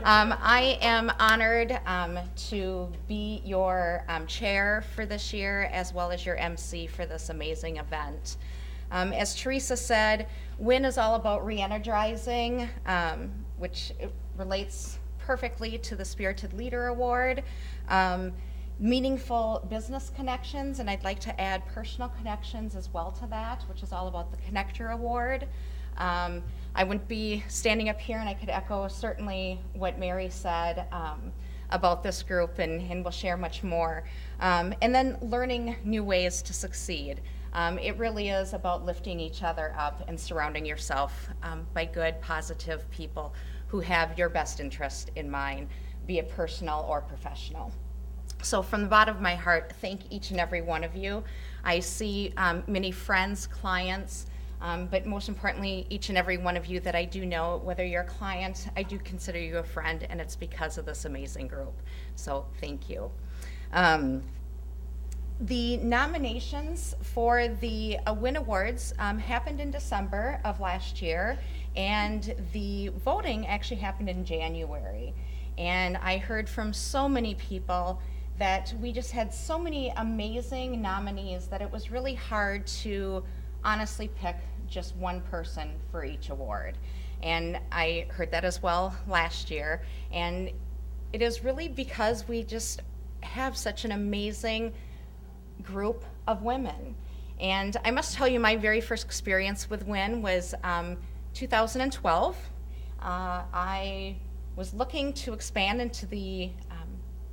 I am honored to be your chair for this year, as well as your MC for this amazing event. As Teresa said, WIN is all about re-energizing, which relates perfectly to the Spirited Leader Award. Meaningful business connections, and I'd like to add personal connections as well to that, which is all about the Connector Award. I wouldn't be standing up here, and I could echo certainly what Mary said about this group, and we'll share much more. And then learning new ways to succeed. It really is about lifting each other up and surrounding yourself by good, positive people who have your best interest in mind, be it personal or professional. So from the bottom of my heart, thank each and every one of you. I see many friends, clients, but most importantly, each and every one of you that I do know, whether you're a client, I do consider you a friend, and it's because of this amazing group. So thank you. The nominations for the WIN Awards happened in December of last year, and the voting actually happened in January. And I heard from so many people that we just had so many amazing nominees that it was really hard to honestly pick just one person for each award. And I heard that as well last year. And it is really because we just have such an amazing group of women. And I must tell you, my very first experience with WIN was 2012. I was looking to expand into the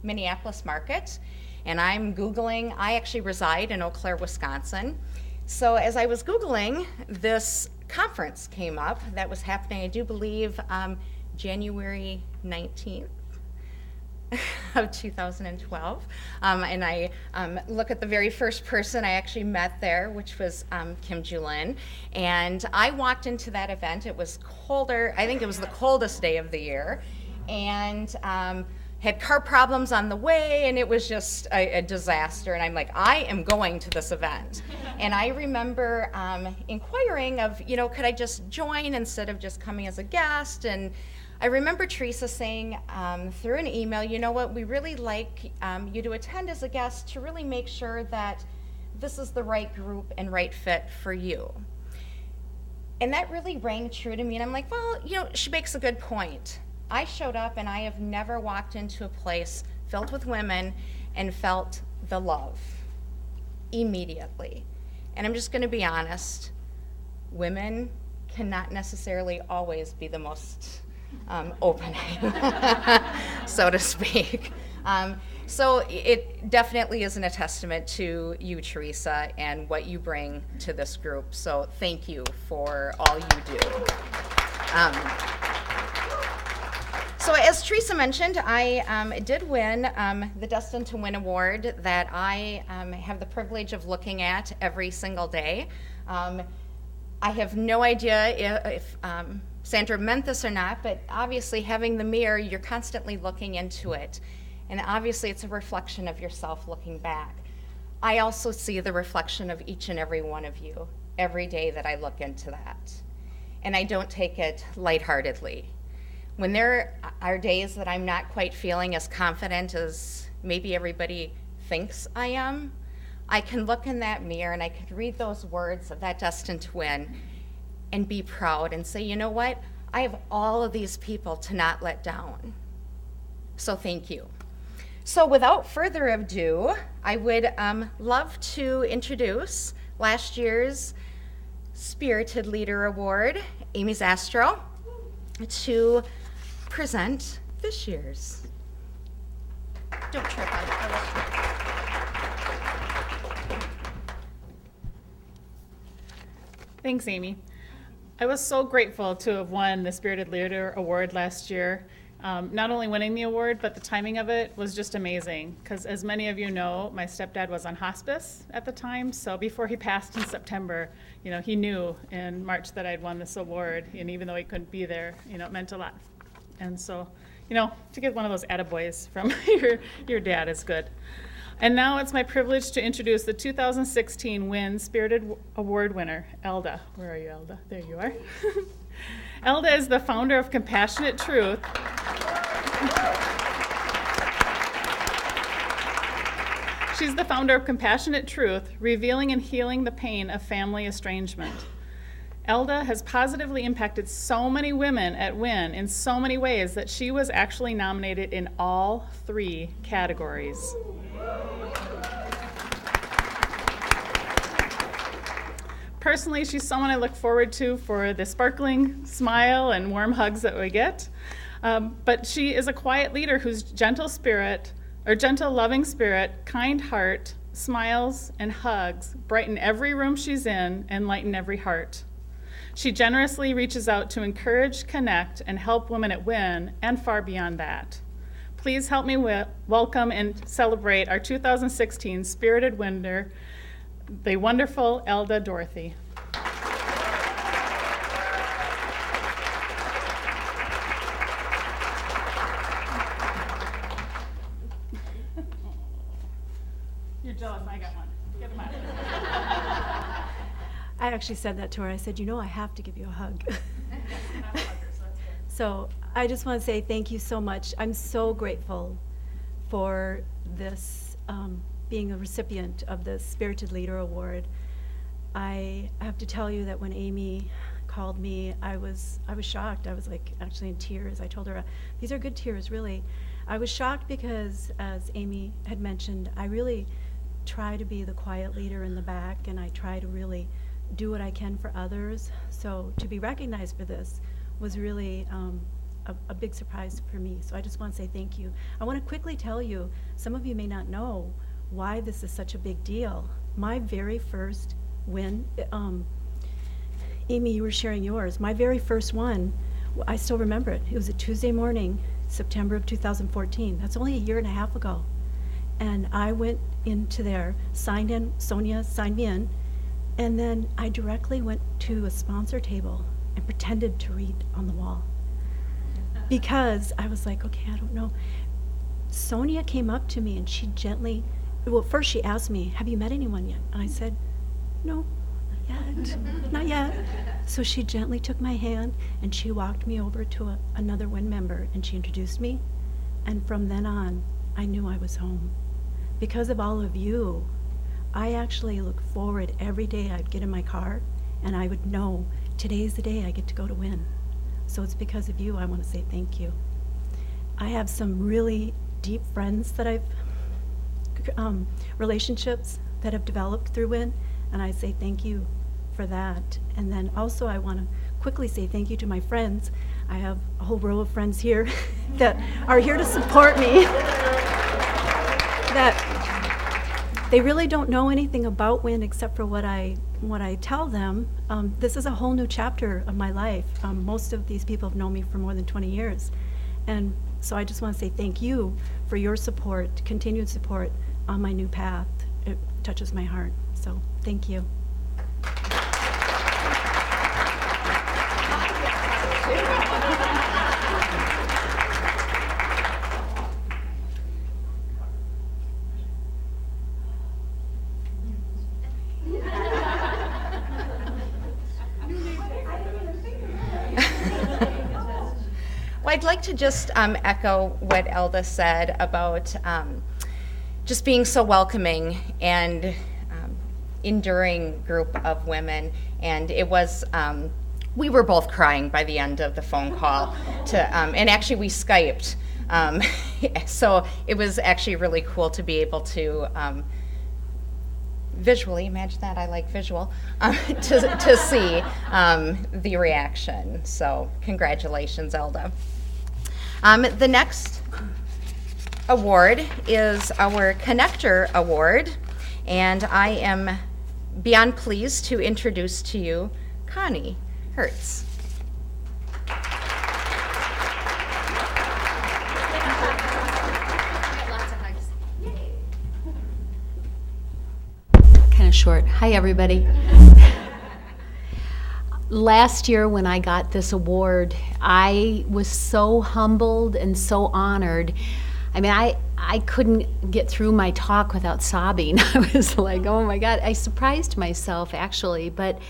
Minneapolis market, and I'm Googling. I actually reside in Eau Claire, Wisconsin. So as I was Googling, this conference came up that was happening, I do believe, January 19th of 2012. And I look at the very first person I actually met there, which was Kim Julin. And I walked into that event. It was colder. I think it was the coldest day of the year. And had car problems on the way, and it was just a disaster. And I'm like, I am going to this event. And I remember inquiring of, could I just join instead of just coming as a guest? And I remember Teresa saying through an email, you know what, we really like you to attend as a guest to really make sure that this is the right group and right fit for you. And that really rang true to me. And I'm like, well, she makes a good point. I showed up, and I have never walked into a place filled with women and felt the love immediately. And I'm just going to be honest, women cannot necessarily always be the most open, so to speak. So it definitely isn't a testament to you, Teresa, and what you bring to this group. So thank you for all you do. So as Teresa mentioned, I did win the Destined to Win Award that I have the privilege of looking at every single day. I have no idea if Sandra meant this or not, but obviously having the mirror, you're constantly looking into it. And obviously it's a reflection of yourself looking back. I also see the reflection of each and every one of you every day that I look into that. And I don't take it lightheartedly. When there are days that I'm not quite feeling as confident as maybe everybody thinks I am, I can look in that mirror and I can read those words of that Destined to Win and be proud and say, you know what? I have all of these people to not let down. So thank you. So without further ado, I would love to introduce last year's Spirited Leader Award, Amy Zastro, to present this year's. Don't trip, Thanks, Amy. I was so grateful to have won the Spirited Leader Award last year. Not only winning the award, but the timing of it was just amazing. Because as many of you know, my stepdad was on hospice at the time. So before he passed in September, he knew in March that I'd won this award. And even though he couldn't be there, it meant a lot. And so, to get one of those attaboys from your dad is good. And now it's my privilege to introduce the 2016 WIN Spirited Award winner, Elda. Where are you, Elda? There you are. Elda is the founder of Compassionate Truth. She's the founder of Compassionate Truth, revealing and healing the pain of family estrangement. Elda has positively impacted so many women at WIN in so many ways that she was actually nominated in all 3 categories. Personally, she's someone I look forward to for the sparkling smile and warm hugs that we get. But she is a quiet leader whose gentle, loving spirit, kind heart, smiles, and hugs brighten every room she's in and lighten every heart. She generously reaches out to encourage, connect, and help women at WIN and far beyond that. Please help me welcome and celebrate our 2016 Spirited Winner, the wonderful Elda Dorothy. You're jealous, I got one. Get them out. I actually said that to her. I said, you know, I have to give you a hug. So I just want to say thank you so much. I'm so grateful for this, being a recipient of the Spirited Leader Award. I have to tell you that when Amy called me, I was shocked. I was like actually in tears. I told her, these are good tears, really. I was shocked because, as Amy had mentioned, I really try to be the quiet leader in the back, and I try to really do what I can for others. So to be recognized for this was really a big surprise for me. So I just want to say thank you. I want to quickly tell you, some of you may not know why this is such a big deal. My very first win, Amy, you were sharing yours. My very first one, I still remember it. It was a Tuesday morning, September of 2014. That's only a year and a half ago. And I went into there, signed in, Sonia signed me in, and then I directly went to a sponsor table and pretended to read on the wall. Because I was like, okay, I don't know. Sonia came up to me and she gently, well, first she asked me, have you met anyone yet? And I said, no, not yet, not yet. So she gently took my hand and she walked me over to another WIN member and she introduced me. And from then on, I knew I was home. Because of all of you, I actually look forward every day I'd get in my car and I would know today's the day I get to go to WIN. So it's because of you I want to say thank you. I have some really deep friends that I've, relationships that have developed through WIN, and I say thank you for that. And then also I want to quickly say thank you to my friends. I have a whole row of friends here that are here to support me. That they really don't know anything about WIN except for what I tell them. This is a whole new chapter of my life. Most of these people have known me for more than 20 years. And so I just want to say thank you for your support, continued support on my new path. It touches my heart. So thank you. Well, I'd like to just echo what Elda said about just being so welcoming and enduring group of women. And it was, we were both crying by the end of the phone call and actually we Skyped. So it was actually really cool to be able to visually, imagine that, I like visual, to see the reaction. So congratulations, Elda. The next award is our Connector Award, and I am beyond pleased to introduce to you Connie Hertz. Kind of short. Hi, everybody. Last year when I got this award, I was so humbled and so honored. I mean, I couldn't get through my talk without sobbing. I was like, oh my God, I surprised myself actually. But,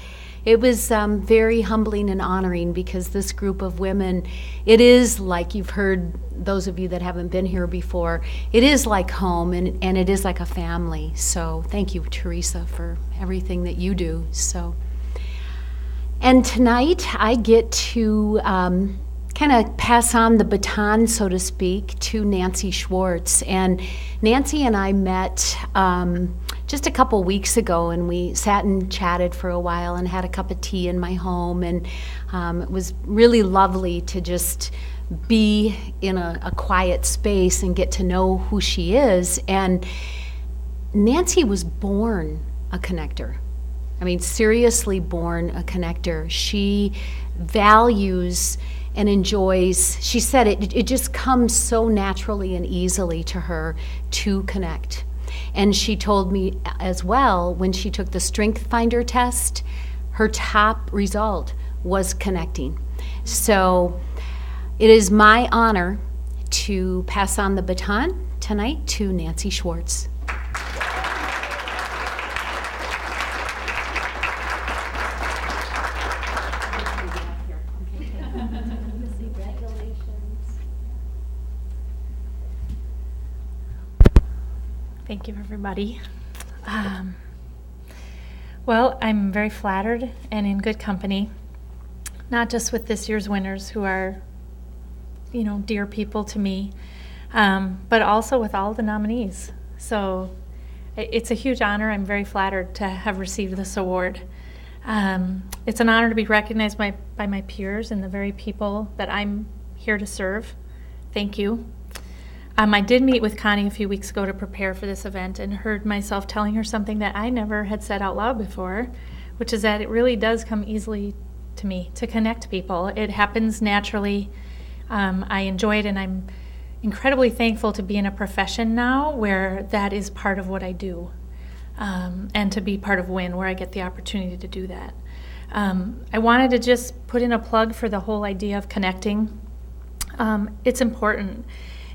it was very humbling and honoring, because this group of women, it is like, you've heard, those of you that haven't been here before, it is like home, and it is like a family. So thank you, Teresa, for everything that you do. So, and tonight I get to kind of pass on the baton, so to speak, to Nancy Schwartz. And Nancy and I met just a couple weeks ago, and we sat and chatted for a while and had a cup of tea in my home, and it was really lovely to just be in a quiet space and get to know who she is. And Nancy was born a connector. I mean, seriously born a connector. She values and enjoys, she said it just comes so naturally and easily to her to connect. And she told me as well, when she took the Strength Finder test, her top result was connecting. So it is my honor to pass on the baton tonight to Nancy Schwartz. Thank you, everybody. Well, I'm very flattered and in good company, not just with this year's winners, who are, dear people to me, but also with all the nominees. So it's a huge honor. I'm very flattered to have received this award. It's an honor to be recognized by my peers and the very people that I'm here to serve. Thank you. I did meet with Connie a few weeks ago to prepare for this event, and heard myself telling her something that I never had said out loud before, which is that it really does come easily to me to connect people. It happens naturally. I enjoy it, and I'm incredibly thankful to be in a profession now where that is part of what I do, and to be part of WIN, where I get the opportunity to do that. I wanted to just put in a plug for the whole idea of connecting. It's important.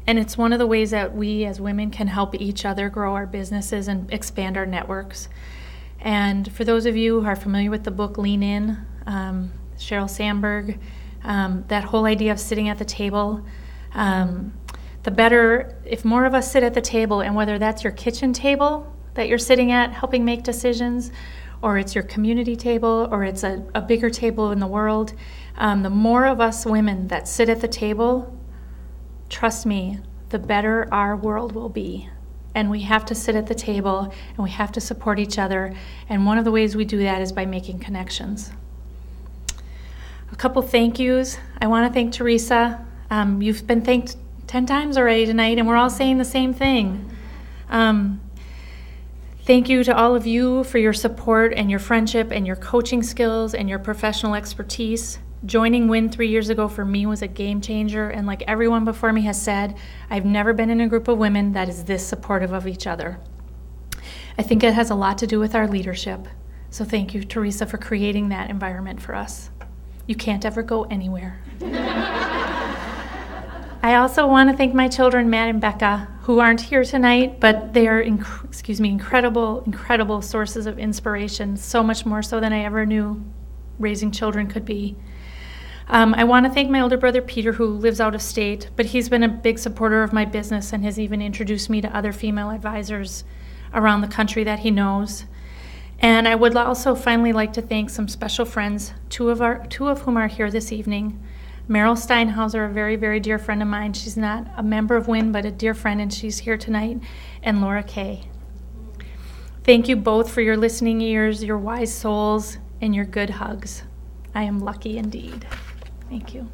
And it's one of the ways that we as women can help each other grow our businesses and expand our networks. And for those of you who are familiar with the book Lean In, Sheryl Sandberg, that whole idea of sitting at the table, the better, if more of us sit at the table, and whether that's your kitchen table that you're sitting at helping make decisions, or it's your community table, or it's a bigger table in the world, the more of us women that sit at the table, trust me, the better our world will be. And we have to sit at the table, and we have to support each other. And one of the ways we do that is by making connections. A couple thank yous. I want to thank Teresa. You've been thanked 10 times already tonight, and we're all saying the same thing. Thank you to all of you for your support and your friendship and your coaching skills and your professional expertise. Joining WIN 3 years ago for me was a game changer, and like everyone before me has said, I've never been in a group of women that is this supportive of each other. I think it has a lot to do with our leadership. So thank you, Teresa, for creating that environment for us. You can't ever go anywhere. I also want to thank my children, Matt and Becca, who aren't here tonight, but they are incredible sources of inspiration, so much more so than I ever knew raising children could be. I want to thank my older brother, Peter, who lives out of state, but he's been a big supporter of my business and has even introduced me to other female advisors around the country that he knows. And I would also finally like to thank some special friends, two of whom are here this evening. Meryl Steinhauser, a very, very dear friend of mine. She's not a member of WIN, but a dear friend, and she's here tonight. And Laura Kay. Thank you both for your listening ears, your wise souls, and your good hugs. I am lucky indeed. Thank you.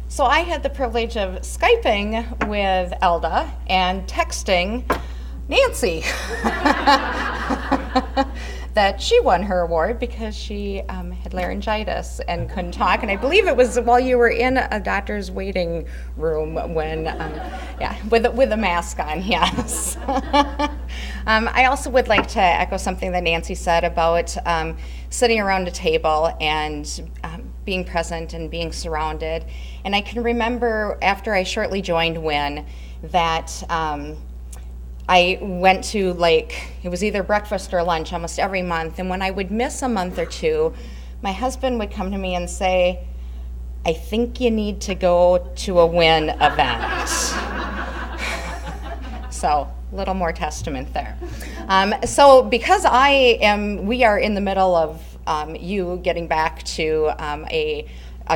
So I had the privilege of Skyping with Elda and texting Nancy that she won her award because she had laryngitis and couldn't talk. And I believe it was while you were in a doctor's waiting room when, with a mask on, yes. I also would like to echo something that Nancy said about sitting around a table and being present and being surrounded. And I can remember after I shortly joined WIN that I went to, like, it was either breakfast or lunch almost every month. And when I would miss a month or two, my husband would come to me and say, I think you need to go to a WIN event. So a little more testament there. So because we are in the middle of you getting back to a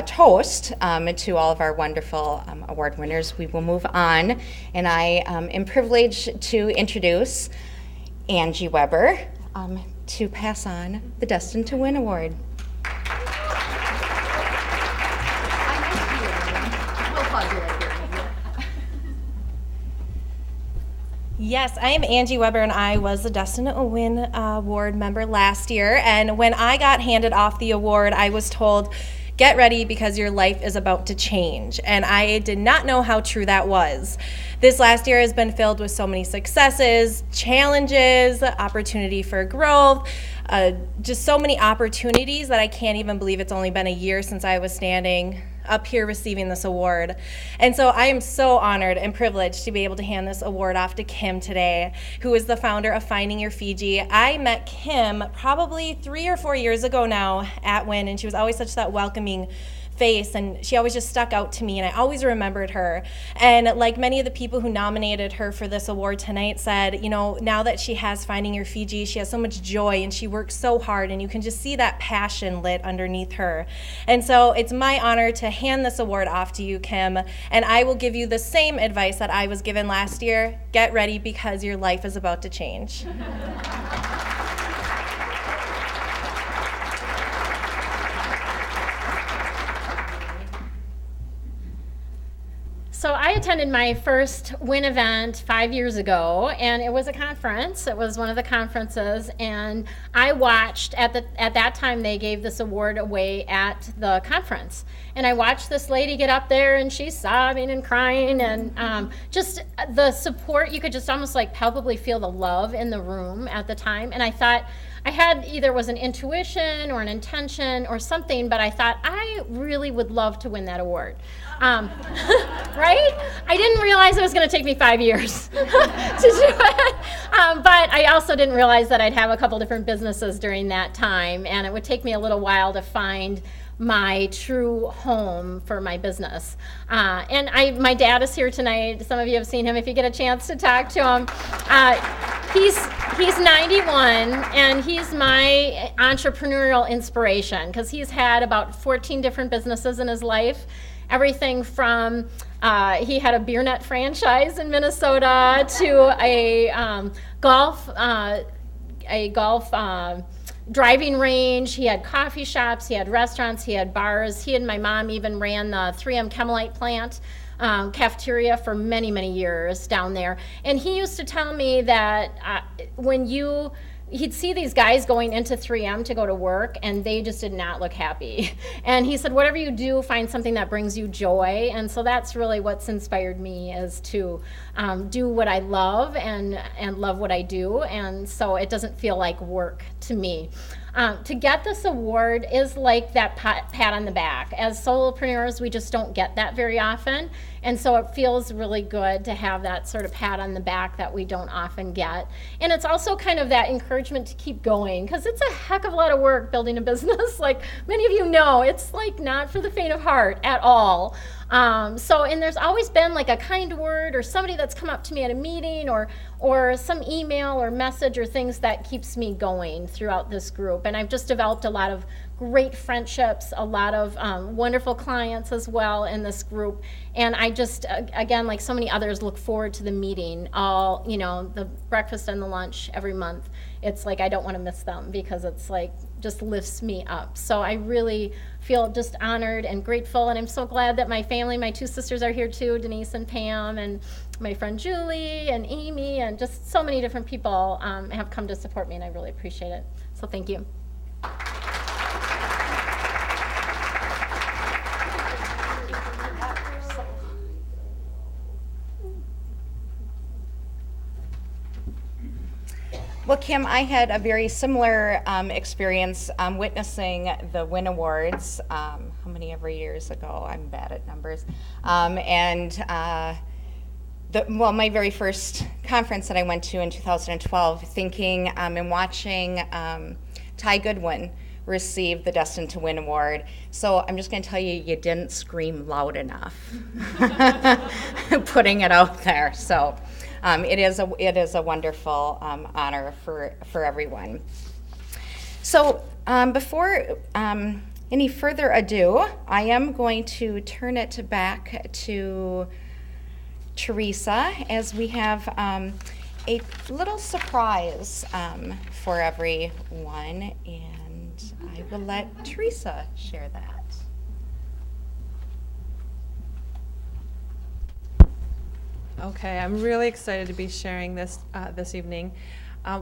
toast to all of our wonderful award winners, we will move on. And I am privileged to introduce Angie Weber to pass on the Destined to Win Award. Yes, I am Angie Weber, and I was the Destined to Win Award member last year. And when I got handed off the award, I was told, get ready because your life is about to change. And I did not know how true that was. This last year has been filled with so many successes, challenges, opportunity for growth, just so many opportunities that I can't even believe it's only been a year since I was standing up here receiving this award. And so I am so honored and privileged to be able to hand this award off to Kim today, who is the founder of Finding Your Fiji. I met Kim probably 3 or 4 years ago now at WIN, and she was always such that welcoming face, and she always just stuck out to me, and I always remembered her. And like many of the people who nominated her for this award tonight said, you know, now that she has Finding Your Fiji, she has so much joy and she works so hard, and you can just see that passion lit underneath her. And so it's my honor to hand this award off to you, Kim, and I will give you the same advice that I was given last year. Get ready because your life is about to change. So I attended my first WIN event 5 years ago, and it was a conference. It was one of the conferences, and I watched at that time they gave this award away at the conference, and I watched this lady get up there, and she's sobbing and crying, and just the support, you could just almost like palpably feel the love in the room at the time. And I thought, I had either was an intuition or an intention or something, but I thought I really would love to win that award. Right? I didn't realize it was going to take me 5 years to do it. But I also didn't realize that I'd have a couple different businesses during that time, and it would take me a little while to find my true home for my business. And my dad is here tonight. Some of you have seen him if you get a chance to talk to him. He's 91, and he's my entrepreneurial inspiration because he's had about 14 different businesses in his life. Everything from, he had a beer net franchise in Minnesota to a golf driving range. He had coffee shops, he had restaurants, he had bars. He and my mom even ran the 3M Chemelite plant cafeteria for many, many years down there. And he used to tell me that he'd see these guys going into 3M to go to work, and they just did not look happy. And he said, whatever you do, find something that brings you joy. And so that's really what's inspired me, is to do what I love and love what I do. And so it doesn't feel like work to me. To get this award is like that pat on the back. As solopreneurs, we just don't get that very often. And so it feels really good to have that sort of pat on the back that we don't often get. And it's also kind of that encouragement to keep going, because it's a heck of a lot of work building a business. Like many of you know, it's like not for the faint of heart at all. And there's always been like a kind word or somebody that's come up to me at a meeting or some email or message or things that keeps me going throughout this group. And I've just developed a lot of great friendships, a lot of wonderful clients as well in this group. And I just, again, like so many others, look forward to the meeting, the breakfast and the lunch every month. It's like I don't want to miss them because it's like just lifts me up. So I really feel just honored and grateful, and I'm so glad that my family, my 2 sisters are here too, Denise and Pam, and my friend Julie and Amy, and just so many different people have come to support me, and I really appreciate it. So thank you. Well, Kim, I had a very similar experience witnessing the WIN Awards. How many ever years ago? I'm bad at numbers. My very first conference that I went to in 2012, thinking and watching Ty Goodwin receive the Destined to Win Award. So I'm just going to tell you, you didn't scream loud enough, putting it out there. So. It is a wonderful honor for everyone. So before any further ado, I am going to turn it back to Teresa as we have a little surprise for everyone, and I will let Teresa share that. Okay, I'm really excited to be sharing this this evening.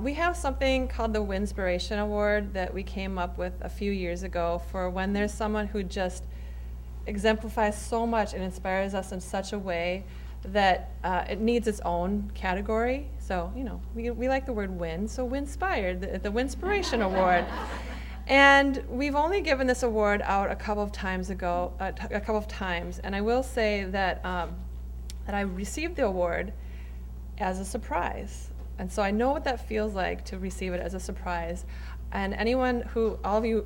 We have something called the Winspiration Award that we came up with a few years ago for when there's someone who just exemplifies so much and inspires us in such a way that it needs its own category. So, you know, we like the word win, so Winspired, the Winspiration Award. And we've only given this award out a couple of times, and I will say that that I received the award as a surprise. And so I know what that feels like to receive it as a surprise. And anyone who, all of you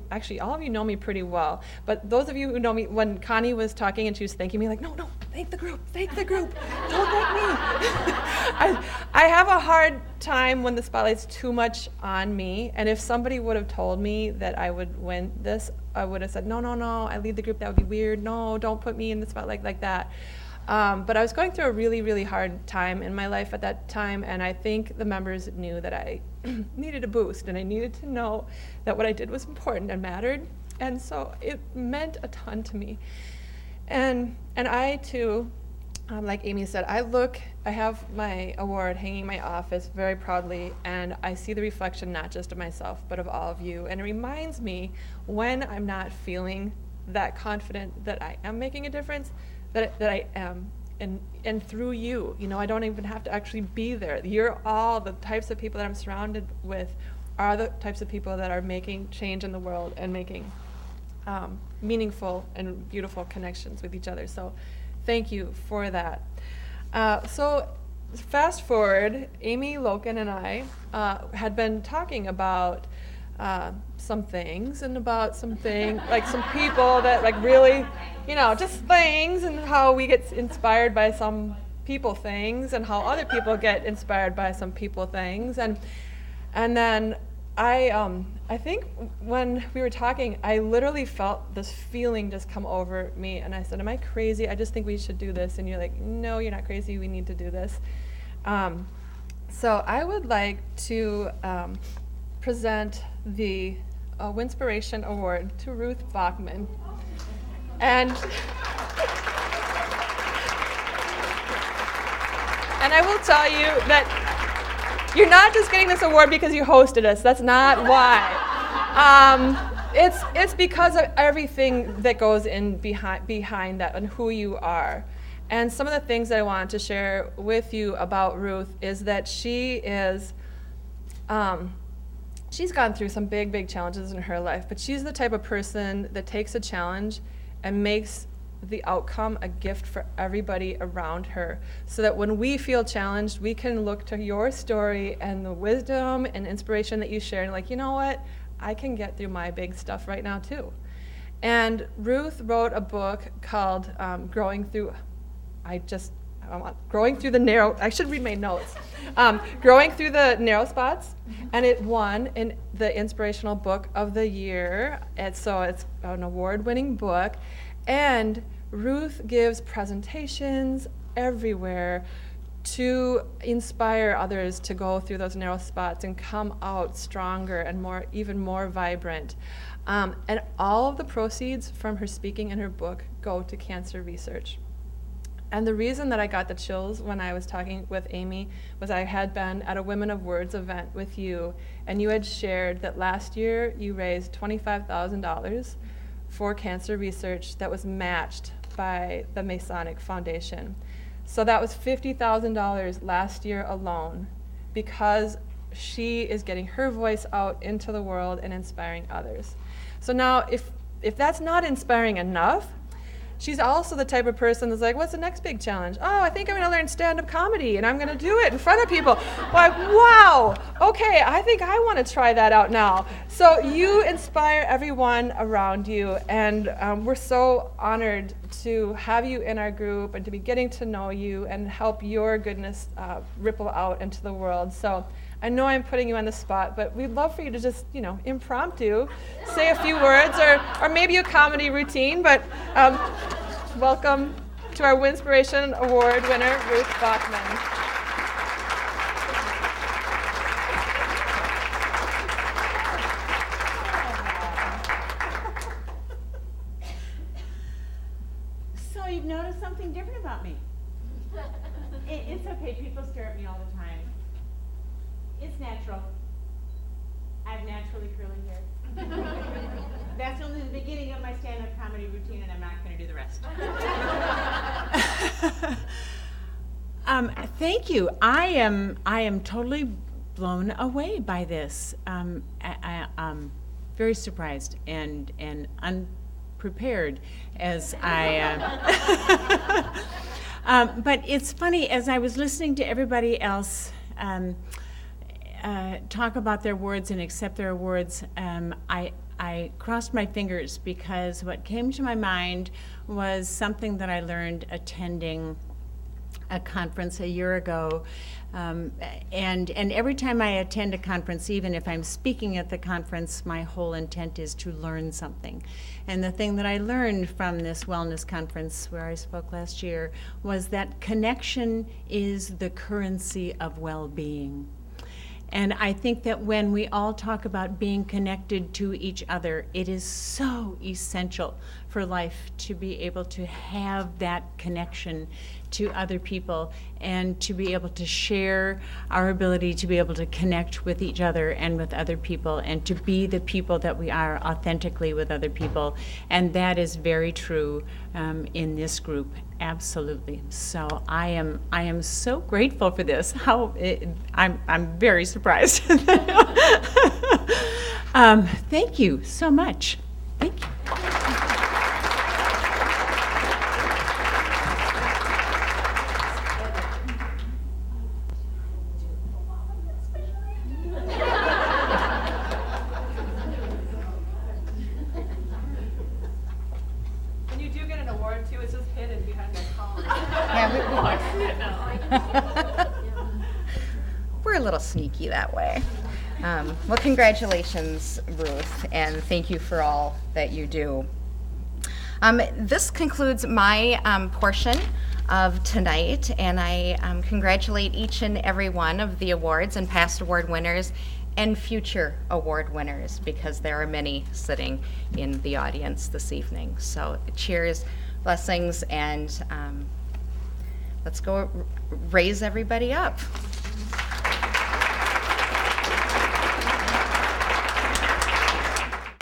know me pretty well, but those of you who know me, when Connie was talking and she was thanking me, like, no, thank the group, don't thank me. I have a hard time when the spotlight's too much on me, and if somebody would have told me that I would win this, I would have said, no, I lead the group, that would be weird, no, don't put me in the spotlight like that. But I was going through a really, really hard time in my life at that time, and I think the members knew that I needed a boost, and I needed to know that what I did was important and mattered, and so it meant a ton to me. And I too, like Amy said, I have my award hanging in my office very proudly, and I see the reflection not just of myself, but of all of you, and it reminds me when I'm not feeling that confident that I am making a difference, that I am, and through you, I don't even have to actually be there. You're all the types of people that I'm surrounded with are the types of people that are making change in the world and making meaningful and beautiful connections with each other. So thank you for that. So fast forward, Amy, Loken, and I had been talking about some things and about something, like some people that like really, just things, and how we get inspired by some people things, and how other people get inspired by some people things. And then I think when we were talking, I literally felt this feeling just come over me, and I said, am I crazy? I just think we should do this. And you're like, no, you're not crazy, we need to do this. So I would like to present the Winspiration Award to Ruth Bachman. And I will tell you that you're not just getting this award because you hosted us. That's not why. It's because of everything that goes in behind that and who you are. And some of the things that I wanted to share with you about Ruth is that she is she's gone through some big challenges in her life, but she's the type of person that takes a challenge and makes the outcome a gift for everybody around her, so that when we feel challenged, we can look to your story and the wisdom and inspiration that you share, and like, you know what, I can get through my big stuff right now too. And Ruth wrote a book called Growing Through the Narrow, I should read my notes. Growing Through the Narrow Spots, and it won in the Inspirational Book of the Year. And so it's an award-winning book, and Ruth gives presentations everywhere to inspire others to go through those narrow spots and come out stronger and even more vibrant. And all of the proceeds from her speaking and her book go to cancer research. And the reason that I got the chills when I was talking with Amy was I had been at a Women of Words event with you, and you had shared that last year you raised $25,000 for cancer research that was matched by the Masonic Foundation. So that was $50,000 last year alone, because she is getting her voice out into the world and inspiring others. So now, if that's not inspiring enough, she's also the type of person that's like, what's the next big challenge? Oh, I think I'm going to learn stand-up comedy, and I'm going to do it in front of people. Like, wow, okay, I think I want to try that out now. So you inspire everyone around you, and we're so honored to have you in our group and to be getting to know you and help your goodness ripple out into the world. So I know I'm putting you on the spot, but we'd love for you to just, impromptu say a few words or maybe a comedy routine. But welcome to our Winspiration Award winner, Ruth Bachman. So you've noticed something different about me. It's okay, people stare at me all the time. It's natural. I have naturally curly hair. That's only the beginning of my stand-up comedy routine, and I'm not going to do the rest. Thank you. I am totally blown away by this. I'm very surprised and unprepared as I. But it's funny, as I was listening to everybody else talk about their awards and accept their awards, I crossed my fingers, because what came to my mind was something that I learned attending a conference a year ago. And every time I attend a conference, even if I'm speaking at the conference, my whole intent is to learn something. And the thing that I learned from this wellness conference where I spoke last year was that connection is the currency of well-being. And I think that when we all talk about being connected to each other, it is so essential for life to be able to have that connection to other people and to be able to share our ability to be able to connect with each other and with other people and to be the people that we are authentically with other people. And that is very true in this group, absolutely. So I am so grateful for this. I'm very surprised. Thank you so much. Thank you. When you do get an award, too, it's just hidden behind that column. Yeah, we're a little sneaky that way. Well, congratulations, Ruth, and thank you for all that you do. This concludes my portion of tonight, and I congratulate each and every one of the awards and past award winners and future award winners, because there are many sitting in the audience this evening. So cheers, blessings, and let's go raise everybody up.